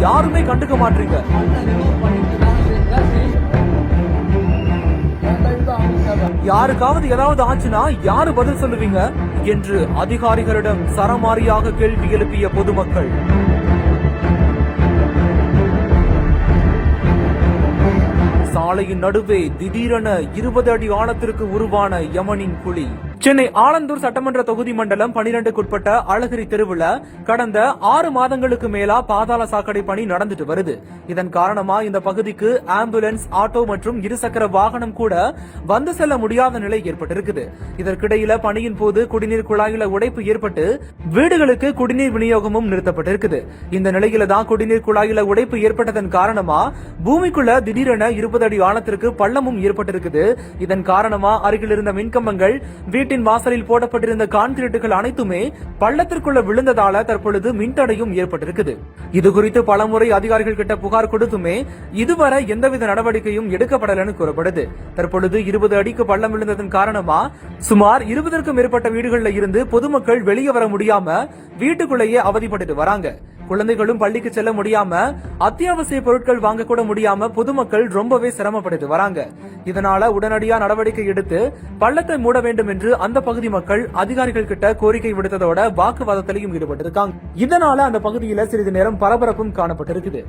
யாருமே கண்டுக்க மாட்டீங்க. யாருக்காவது ஏதாவது ஆச்சுன்னா யாரு பதில் சொல்லுவீங்க என்று அதிகாரிகளிடம் சரமாரியாக கேள்வி எழுப்பிய பொதுமக்கள். சாலையின் நடுவே திடீரென 20 அடி ஆழத்திற்கு உருவான யமனின் குழி. சென்னை ஆலந்தூர் சட்டமன்ற தொகுதி மண்டலம் 12க்குட்பட்ட அழகிரி தெருவுல கடந்த 6 மாதங்களுக்கு மேலா பாதாள சாக்கடை பணி நடந்துட்டு வருது. இதன் காரணமா இந்த பகுதிக்கு ஆம்புலன்ஸ், ஆட்டோ மற்றும் இருசக்கர வாகனம் கூட வந்து செல்ல முடியாத நிலை ஏற்பட்டிருக்குது. இதற்கிடையில பணியின் போது குடிநீர் குழாயில உடைப்பு ஏற்பட்டு வீடுகளுக்கு குடிநீர் விநியோகமும் நிறுத்தப்பட்டிருக்குது. இந்த நிலையில தான் குடிநீர் குழாயில உடைப்பு ஏற்பட்டதன் காரணமா பூமிக்குள்ள திடீரென 20 அடி ஆழத்திற்கு பள்ளமும் ஏற்பட்டிருக்குது. இதன் காரணமா அருகில் இருந்த மின்கம்பங்கள், வீட்டின் வாசலில் போடப்பட்டிருந்த கான்கிரீட்டுகள் அனைத்துமே பள்ளத்திற்குள்ள விழுந்ததால தற்பொழுது மின்தடையும் ஏற்பட்டிருக்குது. இதுகுறித்து பலமுறை அதிகாரிகள் கிட்ட புகார் கொடுத்துமே இதுவரை எந்தவித நடவடிக்கையும் எடுக்கப்படலன்னு கூறப்படுது. தற்பொழுது 20 அடிக்கு பள்ளம் விழுந்ததன் காரணமா சுமார் 20க்கும் மேற்பட்ட வீடுகள்ல இருந்து பொதுமக்கள் வெளியே வர முடியாம வீட்டுக்குள்ளேயே அவதிப்பட்டு வராங்க. குழந்தைகளும் பள்ளிக்கு செல்ல முடியாம, அத்தியாவசிய பொருட்கள் வாங்க கூட முடியாம பொதுமக்கள் ரொம்பவே சிரமப்பட்டு வராங்க. இதனால உடனடியா நடவடிக்கை எடுத்து பள்ளத்தை மூட வேண்டும் என்று அந்த பகுதி மக்கள் அதிகாரிகள் கிட்ட கோரிக்கை விடுத்ததோட வாக்குவாதத்திலையும் ஈடுபட்டிருக்காங்க. இதனால அந்த பகுதியில சிறிது நேரம் பரபரப்பும் காணப்பட்டிருக்குது.